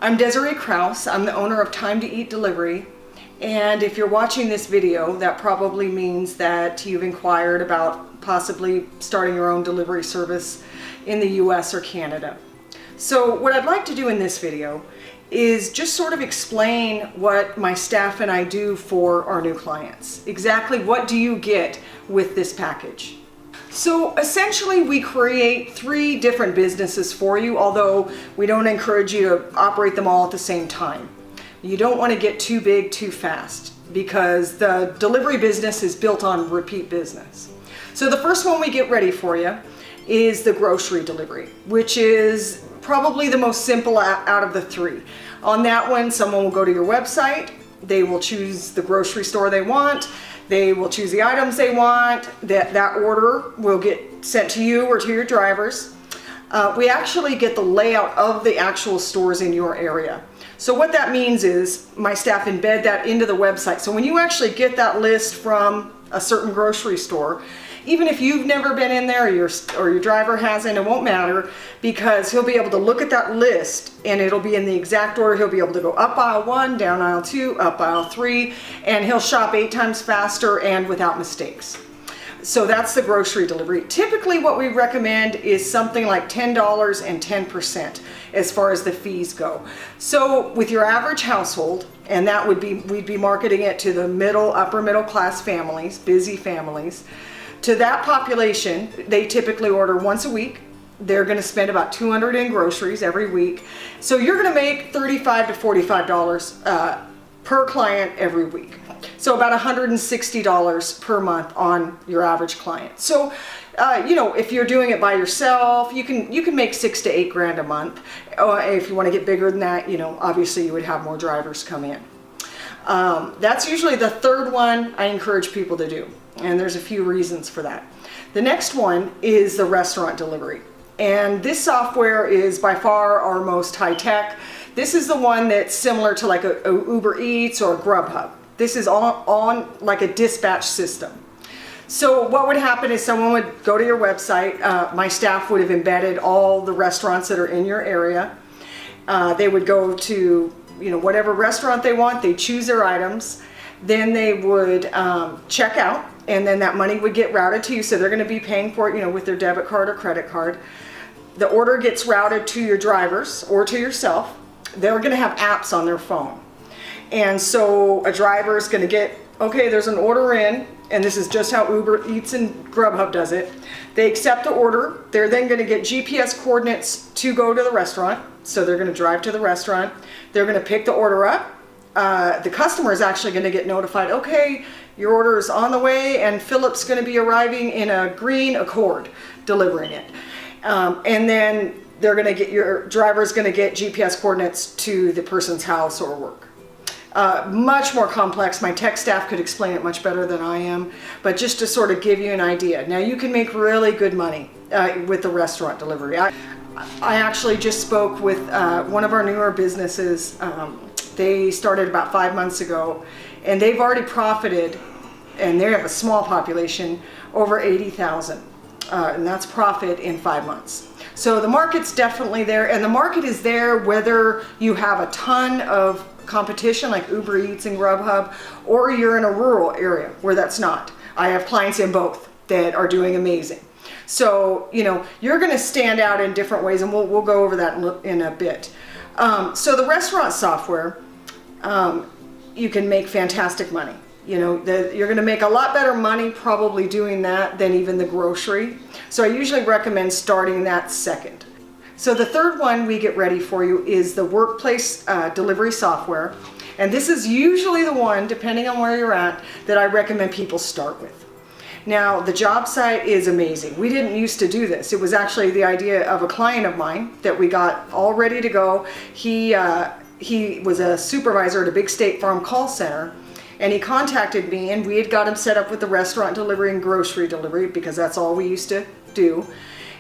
I'm Desiree Krause. I'm the owner of Time to Eat Delivery. And if you're watching this video, that probably means that you've inquired about possibly starting your own delivery service in the US or Canada. So what I'd like to do in this video is just sort of explain what my staff and I do for our new clients. Exactly what do you get with this package? So essentially we create 3 different businesses for you, although we don't encourage you to operate them all at the same time. You don't want to get too big too fast because the delivery business is built on repeat business. So the first one we get ready for you is the grocery delivery, which is probably the most simple out of the 3. On that one, someone will go to your website, they will choose the grocery store they want, they will choose the items they want, that order will get sent to you or to your drivers. We actually get the layout of the actual stores in your area. So what that means is my staff embed that into the website. So when you actually get that list from a certain grocery store, even if you've never been in there or your driver hasn't, it won't matter because he'll be able to look at that list and it'll be in the exact order. He'll be able to go up aisle 1, down aisle 2, up aisle 3, and he'll shop 8 times faster and without mistakes. So that's the grocery delivery. Typically what we recommend is something like $10 and 10% as far as the fees go. So with your average household, and that would be, we'd be marketing it to the upper middle class families, busy families. To that population, they typically order once a week. They're going to spend about $200 in groceries every week. So you're going to make $35 to $45 per client every week. So about $160 per month on your average client. So, if you're doing it by yourself, you can make $6 to $8 grand a month. If you want to get bigger than that, obviously you would have more drivers come in. That's usually the third one I encourage people to do. And there's a few reasons for that. The next one is the restaurant delivery. And this software is by far our most high tech. This is the one that's similar to like a Uber Eats or a Grubhub. This is on like a dispatch system. So what would happen is someone would go to your website. My staff would have embedded all the restaurants that are in your area. They would go to whatever restaurant they want. They choose their items. Then they would check out, and then that money would get routed to you. So they're going to be paying for it, with their debit card or credit card. The order gets routed to your drivers or to yourself. They're going to have apps on their phone. And so a driver is going to get, okay, there's an order in, and this is just how Uber Eats and Grubhub does it. They accept the order. They're then going to get GPS coordinates to go to the restaurant. So they're going to drive to the restaurant. They're going to pick the order up. The customer is actually going to get notified, okay, your order is on the way and Philip's going to be arriving in a green Accord delivering it. And then your driver's going to get GPS coordinates to the person's house or work. Much more complex. My tech staff could explain it much better than I am, but just to sort of give you an idea. Now you can make really good money with the restaurant delivery. I actually just spoke with one of our newer businesses. They started about 5 months ago, and they've already profited, and they have a small population, over 80,000, and that's profit in 5 months. So the market's definitely there, and the market is there whether you have a ton of competition like Uber Eats and Grubhub, or you're in a rural area where that's not. I have clients in both that are doing amazing. So, you're going to stand out in different ways, and we'll go over that in a bit. So the restaurant software, you can make fantastic money. You're going to make a lot better money probably doing that than even the grocery. So I usually recommend starting that second. So the third one we get ready for you is the workplace delivery software. And this is usually the one, depending on where you're at, that I recommend people start with. Now, the job site is amazing. We didn't used to do this. It was actually the idea of a client of mine that we got all ready to go. He was a supervisor at a big State Farm call center, and he contacted me, and we had got him set up with the restaurant delivery and grocery delivery because that's all we used to do.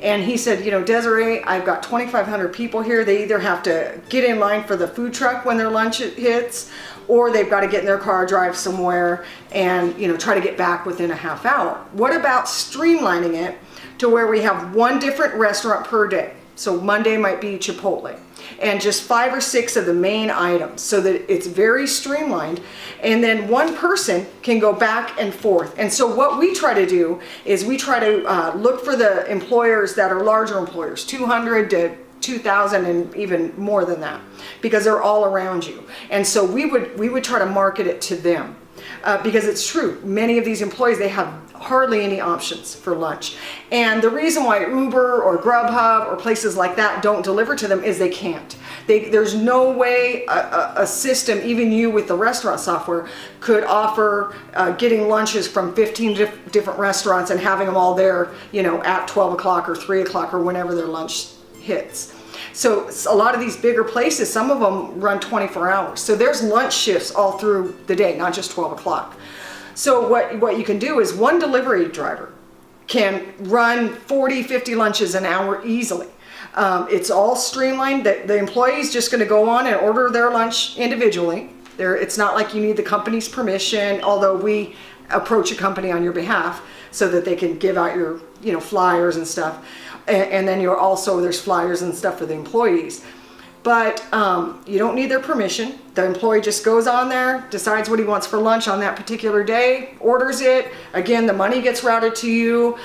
And he said, Desiree, I've got 2,500 people here. They either have to get in line for the food truck when their lunch hits, or they've got to get in their car, drive somewhere, and try to get back within a half hour. What about streamlining it to where we have one different restaurant per day? So Monday might be Chipotle, and just 5 or 6 of the main items so that it's very streamlined. And then one person can go back and forth. And so what we try to do is we try to look for the employers that are larger employers, 200 to 2,000 and even more than that, because they're all around you. And so we would try to market it to them. Because it's true, many of these employees, they have hardly any options for lunch. And the reason why Uber or Grubhub or places like that don't deliver to them is they can't. There's no way a system, even you with the restaurant software, could offer getting lunches from 15 different restaurants and having them all there, at 12 o'clock or 3 o'clock or whenever their lunch hits. So a lot of these bigger places, some of them run 24 hours. So there's lunch shifts all through the day, not just 12 o'clock. So what you can do is one delivery driver can run 40, 50 lunches an hour easily. It's all streamlined. The employee's just going to go on and order their lunch individually. It's not like you need the company's permission, although we approach a company on your behalf so that they can give out your flyers and stuff. And then there's flyers and stuff for the employees. But you don't need their permission. The employee just goes on there, decides what he wants for lunch on that particular day, orders it. Again, the money gets routed to you.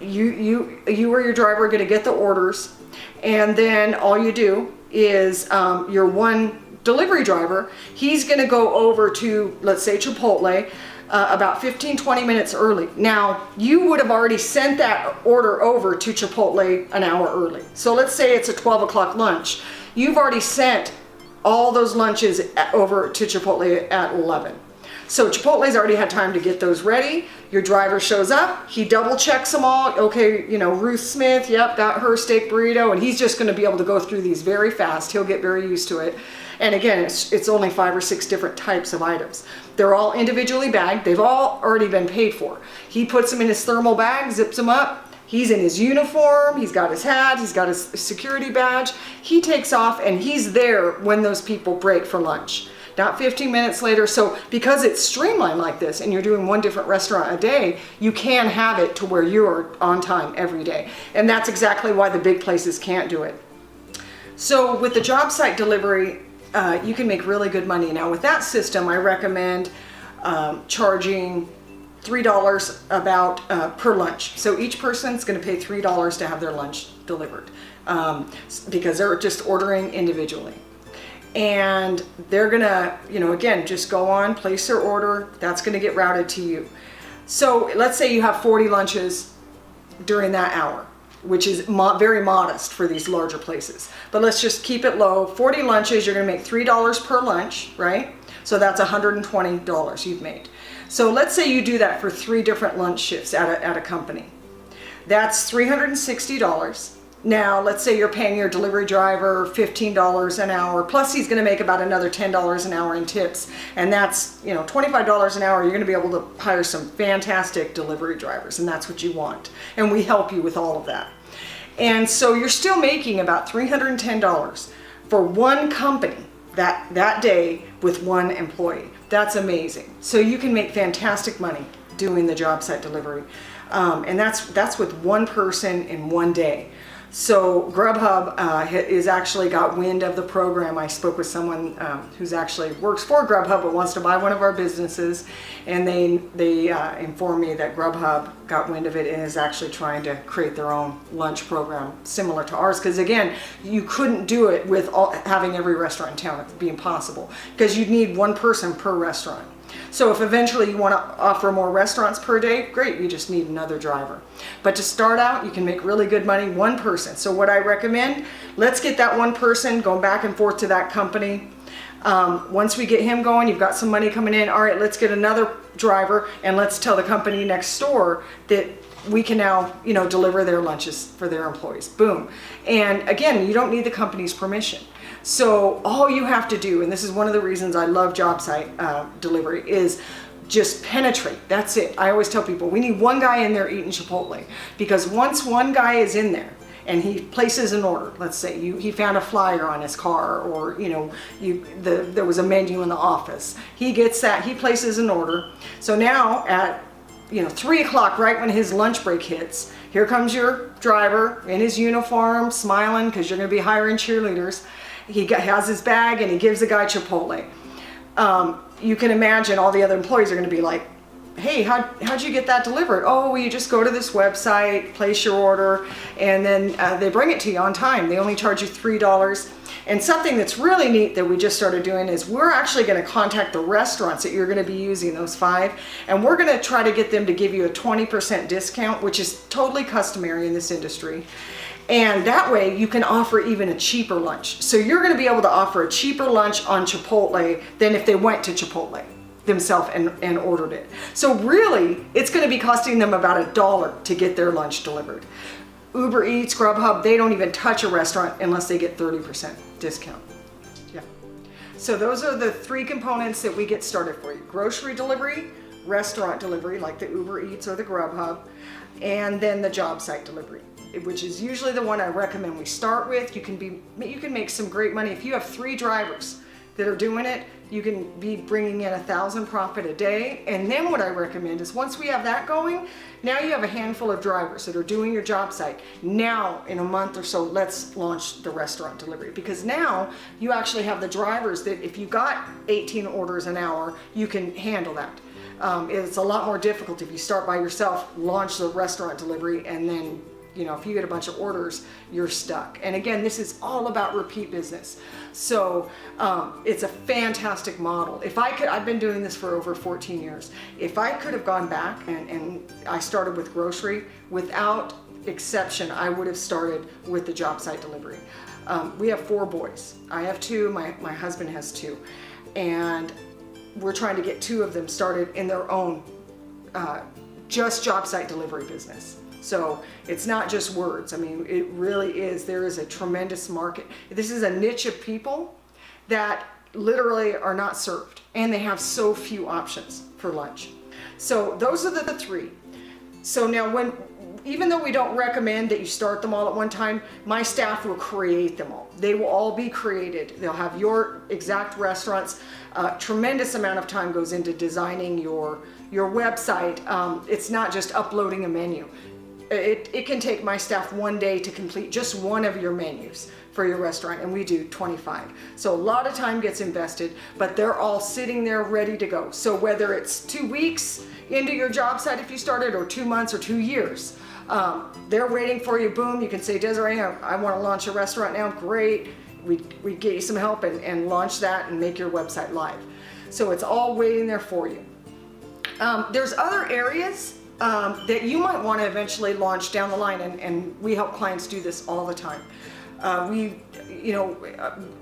You or your driver are going to get the orders. And then all you do is your one delivery driver, he's going to go over to, let's say, Chipotle, about 15-20 minutes early. Now, you would have already sent that order over to Chipotle an hour early. So let's say it's a 12 o'clock lunch. You've already sent all those lunches over to Chipotle at 11. So Chipotle's already had time to get those ready. Your driver shows up, he double checks them all. Okay, Ruth Smith, yep, got her steak burrito, and he's just going to be able to go through these very fast. He'll get very used to it. And again, it's only 5 or 6 different types of items. They're all individually bagged. They've all already been paid for. He puts them in his thermal bag, zips them up. He's in his uniform. He's got his hat. He's got his security badge. He takes off and he's there when those people break for lunch. Not 15 minutes later. So because it's streamlined like this and you're doing one different restaurant a day, you can have it to where you're on time every day. And that's exactly why the big places can't do it. So with the job site delivery, you can make really good money. Now with that system, I recommend charging $3 about per lunch. So each person's going to pay $3 to have their lunch delivered because they're just ordering individually. And they're going to, again, just go on, place their order. That's going to get routed to you. So let's say you have 40 lunches during that hour, which is very modest for these larger places. But let's just keep it low. 40 lunches, you're going to make $3 per lunch, right? So that's $120 you've made. So let's say you do that for 3 different lunch shifts at a company. That's $360. Now, let's say you're paying your delivery driver $15 an hour, plus he's going to make about another $10 an hour in tips. And that's, $25 an hour. You're going to be able to hire some fantastic delivery drivers, and that's what you want. And we help you with all of that. And so you're still making about $310 for one company that day with one employee. That's amazing. So you can make fantastic money doing the job site delivery. And that's with one person in one day. So Grubhub has actually got wind of the program. I spoke with someone who's actually works for Grubhub but wants to buy one of our businesses, and they informed me that Grubhub got wind of it and is actually trying to create their own lunch program similar to ours. Because again, you couldn't do it with having every restaurant in town. It'd be impossible because you'd need one person per restaurant. So if eventually you want to offer more restaurants per day, great, you just need another driver. But to start out, you can make really good money, one person. So what I recommend, let's get that one person going back and forth to that company. Once we get him going, you've got some money coming in. All right, let's get another driver and let's tell the company next door that we can now, deliver their lunches for their employees. Boom. And again, you don't need the company's permission. So all you have to do, and this is one of the reasons I love job site delivery, is just penetrate. That's it. I always tell people we need one guy in there eating Chipotle, because once one guy is in there and he places an order, let's say he found a flyer on his car, or there was a menu in the office. He gets that, he places an order. So now at 3 o'clock, right when his lunch break hits, here comes your driver in his uniform, smiling because you're going to be hiring cheerleaders. has his bag and he gives the guy Chipotle. You can imagine all the other employees are going to be like, hey, how'd you get that delivered? Oh, well, you just go to this website, place your order, and then they bring it to you on time. They only charge you $3. And something that's really neat that we just started doing is we're actually going to contact the restaurants that you're going to be using, those 5, and we're going to try to get them to give you a 20% discount, which is totally customary in this industry. And that way you can offer even a cheaper lunch. So you're going to be able to offer a cheaper lunch on Chipotle than if they went to Chipotle themselves and ordered it. So really, it's going to be costing them about $1 to get their lunch delivered. Uber Eats, Grubhub, they don't even touch a restaurant unless they get 30% discount. Yeah. So those are the 3 components that we get started for you. Grocery delivery, restaurant delivery like the Uber Eats or the Grubhub, and then the job site delivery, which is usually the one I recommend we start with. You can make some great money. If you have 3 drivers that are doing it, you can be bringing in $1,000 profit a day. And then what I recommend is once we have that going, now you have a handful of drivers that are doing your job site. Now in a month or so, let's launch the restaurant delivery, because now you actually have the drivers that if you got 18 orders an hour, you can handle that. It's a lot more difficult if you start by yourself, launch the restaurant delivery, and then if you get a bunch of orders, you're stuck. And again, this is all about repeat business. So it's a fantastic model. I've been doing this for over 14 years. If I could have gone back and I started with grocery, without exception, I would have started with the job site delivery. We have 4 boys. I have 2, my husband has 2. And we're trying to get 2 of them started in their own just job site delivery business. So it's not just words. I mean, it really is. There is a tremendous market. This is a niche of people that literally are not served, and they have so few options for lunch. So those are the 3. So now even though we don't recommend that you start them all at one time, my staff will create them all. They will all be created. They'll have your exact restaurants. Tremendous amount of time goes into designing your website. It's not just uploading a menu. It can take my staff 1 day to complete just one of your menus for your restaurant, and we do 25. So a lot of time gets invested, but they're all sitting there ready to go. So whether it's 2 weeks into your job site if you started, or 2 months or 2 years, they're waiting for you. Boom, you can say, Desiree, I want to launch a restaurant now. Great. We get you some help and launch that and make your website live. So it's all waiting there for you. There's other areas that you might want to eventually launch down the line, and we help clients do this all the time. We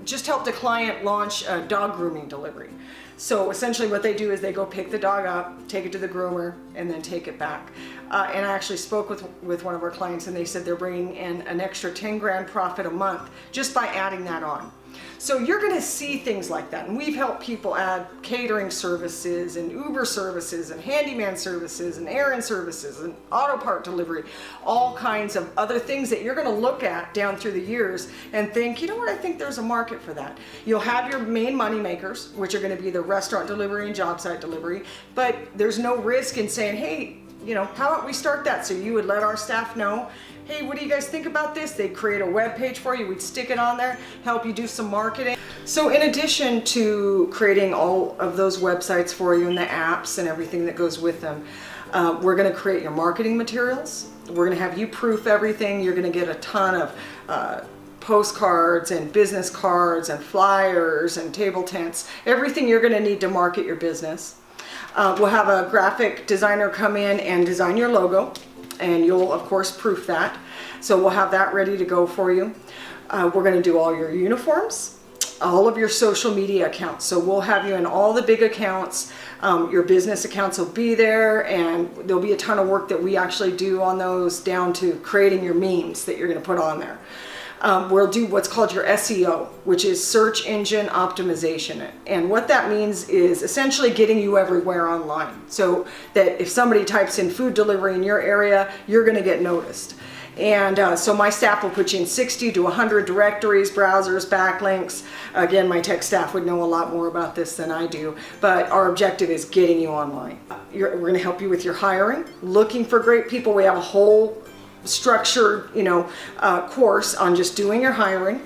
just helped a client launch a dog grooming delivery. So essentially what they do is they go pick the dog up, take it to the groomer, and then take it back. And I actually spoke with one of our clients, and they said they're bringing in an extra 10 grand profit a month just by adding that on. So you're going to see things like that. And we've helped people add catering services and Uber services and handyman services and errand services and auto part delivery, all kinds of other things that you're going to look at down through the years and think, you know what, I think there's a market for that. You'll have your main money makers, which are going to be the restaurant delivery and job site delivery, but there's no risk in saying, hey, how about we start that? So you would let our staff know, hey, what do you guys think about this? They'd create a web page for you. We'd stick it on there, help you do some marketing. So in addition to creating all of those websites for you and the apps and everything that goes with them, we're going to create your marketing materials. We're going to have you proof everything. You're going to get a ton of postcards and business cards and flyers and table tents, everything you're going to need to market your business. We'll have a graphic designer come in and design your logo, and you'll of course proof that. So we'll have that ready to go for you. We're going to do all your uniforms, all of your social media accounts. So we'll have you in all the big accounts. Your business accounts will be there, and there'll be a ton of work that we actually do on those, down to creating your memes that you're going to put on there. We'll do what's called your SEO, which is search engine optimization. And what that means is essentially getting you everywhere online, so that if somebody types in food delivery in your area, you're going to get noticed. And so my staff will put you in 60 to 100 directories, browsers, backlinks. Again, my tech staff would know a lot more about this than I do, but our objective is getting you online. We're going to help you with your hiring, looking for great people. We have a whole structured, course on just doing your hiring.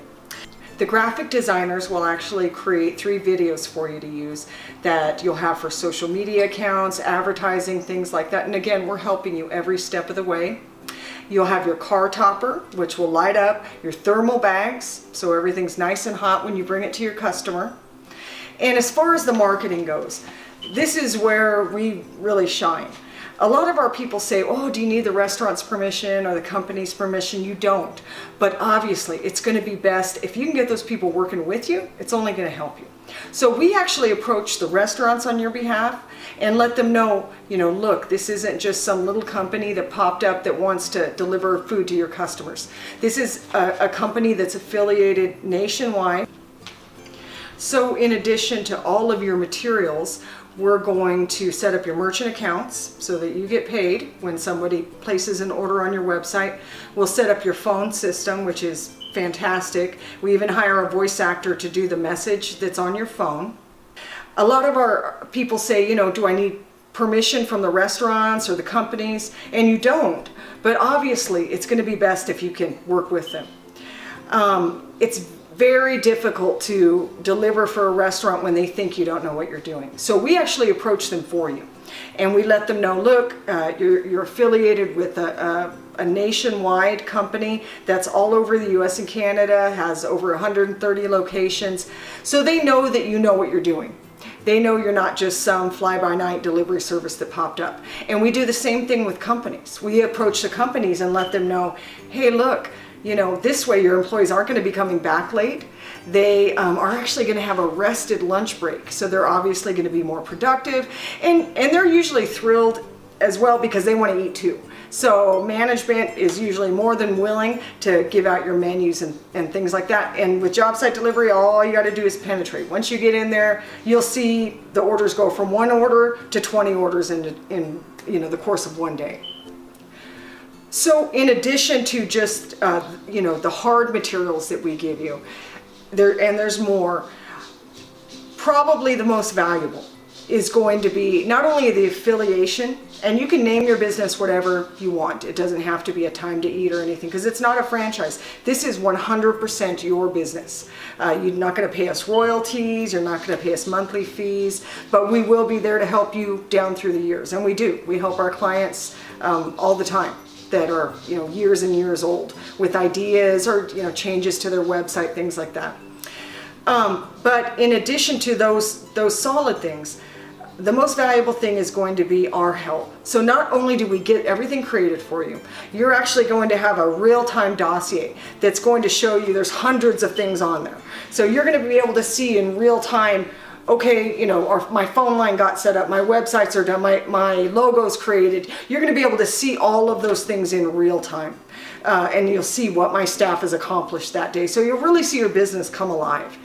The graphic designers will actually create 3 videos for you to use that you'll have for social media accounts, advertising, things like that. And again, we're helping you every step of the way. You'll have your car topper, which will light up, your thermal bags, so everything's nice and hot when you bring it to your customer. And as far as the marketing goes, this is where we really shine. A lot of our people say, oh, do you need the restaurant's permission or the company's permission? You don't. But obviously, it's going to be best if you can get those people working with you, it's only going to help you. So we actually approach the restaurants on your behalf and let them know, look, this isn't just some little company that popped up that wants to deliver food to your customers. This is a company that's affiliated nationwide. So in addition to all of your materials, we're going to set up your merchant accounts so that you get paid when somebody places an order on your website. We'll set up your phone system, which is fantastic. We even hire a voice actor to do the message that's on your phone. A lot of our people say, do I need permission from the restaurants or the companies? And you don't, but obviously it's going to be best if you can work with them. It's very difficult to deliver for a restaurant when they think you don't know what you're doing. So we actually approach them for you. And we let them know, look, you're affiliated with a nationwide company that's all over the US and Canada, has over 130 locations. So they know that you know what you're doing. They know you're not just some fly-by-night delivery service that popped up. And we do the same thing with companies. We approach the companies and let them know, hey, look, this way your employees aren't going to be coming back late. They are actually going to have a rested lunch break. So they're obviously going to be more productive. And they're usually thrilled as well because they want to eat too. So management is usually more than willing to give out your menus and things like that. And with job site delivery, all you got to do is penetrate. Once you get in there, you'll see the orders go from 1 order to 20 orders in the course of one day. So in addition to just, the hard materials that we give you, there's more, probably the most valuable is going to be not only the affiliation, and you can name your business whatever you want. It doesn't have to be a Time to Eat or anything because it's not a franchise. This is 100% your business. You're not going to pay us royalties. You're not going to pay us monthly fees, but we will be there to help you down through the years. And we do. We help our clients all the time that are years and years old with ideas or changes to their website, things like that. But in addition to those solid things, the most valuable thing is going to be our help. So not only do we get everything created for you, you're actually going to have a real-time dossier that's going to show you there's hundreds of things on there. So you're going to be able to see in real time, okay, my phone line got set up, my websites are done, my logo's created. You're going to be able to see all of those things in real time. And you'll see what my staff has accomplished that day. So you'll really see your business come alive.